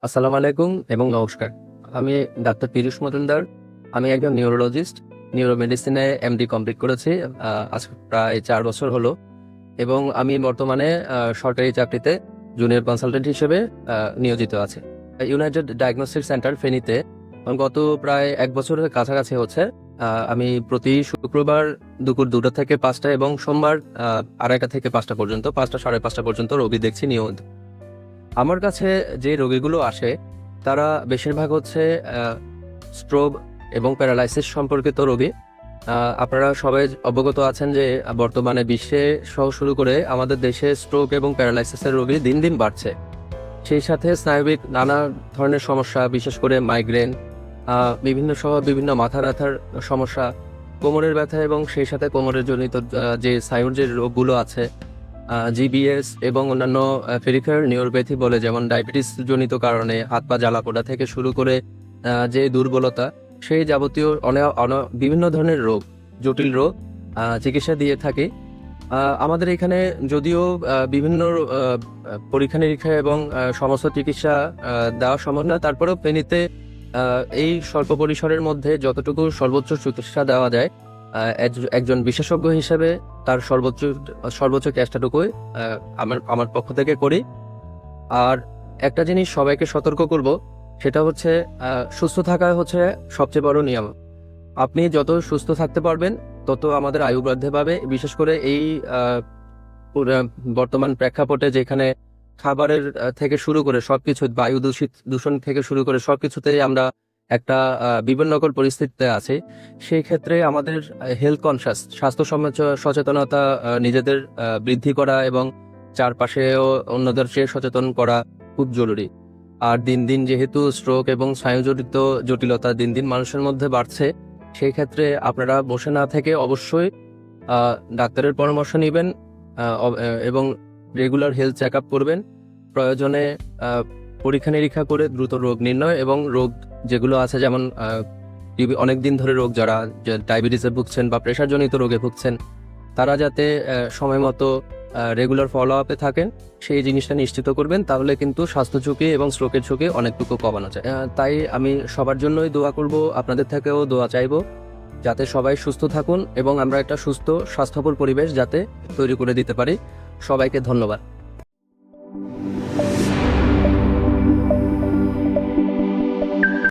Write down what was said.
আসসালামু আলাইকুম এবং নমস্কার। আমি ডাক্তার পীযূষ মজুমদার। আমি একজন নিউরোলজিস্ট। নিউরোমেডিসিনে এমডি কমপ্লিট করেছি। আজ প্রায় ৪ বছর হলো এবং আমি বর্তমানে সরকারি চাকরিতে জুনিয়র কনসালটেন্ট হিসেবে নিয়োজিত আছি। ইউনাইটেড ডায়াগনস্টিক সেন্টার ফেনীতে গত প্রায় ১ বছরের কাছাকাছি হচ্ছে। আমি প্রতি শুক্রবার দুপুর ২টা থেকে ৫টা এবং সোমবার ২:৩০ থেকে ৫টা পর্যন্ত, ৫টা সাড়ে ৫টা পর্যন্ত রোগী দেখছি নিয়মিত। আমার কাছে যে রোগীগুলো আসে তারা বেশিরভাগ হচ্ছে স্ট্রোক এবং প্যারালাইসিস সম্পর্কিত রোগী। আপনারা সবাই অবগত আছেন যে বর্তমানে বিশ্বে সহ শুরু করে আমাদের দেশে স্ট্রোক এবং প্যারালাইসিসের রোগী দিন দিন বাড়ছে। সেই সাথে স্নায়বিক নানা ধরনের সমস্যা, বিশেষ করে মাইগ্রেন, বিভিন্ন মাথা ব্যথার সমস্যা, কোমরের ব্যথা এবং সেই সাথে কোমরের জনিত যে স্নায়ুর যে রোগগুলো আছে, জিবিএস এবং অন্যান্য পেরিফেরাল নিউরোপ্যাথি বলে, যেমন ডায়াবেটিস জনিত কারণে হাত পা জ্বালা পোড়া থেকে শুরু করে যে দুর্বলতা, সেই যাবতীয় বিভিন্ন ধরনের রোগ, জটিল রোগ চিকিৎসা দিয়ে থাকি। আমাদের এখানে যদিও বিভিন্ন পরীক্ষা নিরীক্ষা এবং সমস্ত চিকিৎসা দেওয়া সম্ভব না, তারপরেও ফেনীতে এই স্বল্প পরিসরের মধ্যে যতটুকু সর্বোচ্চ চিকিৎসা দেওয়া যায়, একজন বিশেষজ্ঞ হিসেবে তার সর্বোচ্চ চেষ্টাটুকুই আমার পক্ষ থেকে করি। আর একটা জিনিস সবাইকে সতর্ক করব, সেটা হচ্ছে সুস্থ থাকা হচ্ছে সবচেয়ে বড় নিয়ম। আপনি যত সুস্থ থাকতে পারবেন তত আমাদের আয়ু বৃদ্ধি পাবে। বিশেষ করে এই বর্তমান প্রেক্ষাপটে, যেখানে খাবারের থেকে শুরু করে সবকিছু, বায়ু দূষণ থেকে শুরু করে সবকিছুতেই আমরা একটা বিপন্নকর পরিস্থিতিতে আছে। সেই ক্ষেত্রে আমাদের হেলথ কনসাস, স্বাস্থ্য সচেতনতা নিজেদের বৃদ্ধি করা এবং চারপাশেও অন্যদেরকে সচেতন করা খুব জরুরি। আর দিন দিন যেহেতু স্ট্রোক এবং স্নায়ুজনিত জটিলতা দিন দিন মানুষের মধ্যে বাড়ছে, সেই ক্ষেত্রে আপনারা বসে না থেকে অবশ্যই ডাক্তারের পরামর্শ নেবেন এবং রেগুলার হেলথ চেক আপ করবেন। প্রয়োজনে পরীক্ষা নিরীক্ষা করে দ্রুত রোগ নির্ণয় এবং রোগ যেগুলো আছে, যেমন অনেকদিন ধরে রোগ, যারা ডায়াবেটিসে ভুগছেন বা প্রেশারজনিত রোগে ভুগছেন, তারা যাতে সময় মতো রেগুলার ফলো আপে থাকেন, সেই জিনিসটা নিশ্চিত করবেন। তাহলে কিন্তু স্বাস্থ্য ঝুঁকি এবং স্ট্রোকের ঝুঁকি অনেকটুকু কমানো যায়। তাই আমি সবার জন্যই দোয়া করব, আপনাদের থেকেও দোয়া চাইব, যাতে সবাই সুস্থ থাকুন এবং আমরা একটা সুস্থ স্বাস্থ্যকর পরিবেশ যাতে তৈরি করে দিতে পারি। সবাইকে ধন্যবাদ।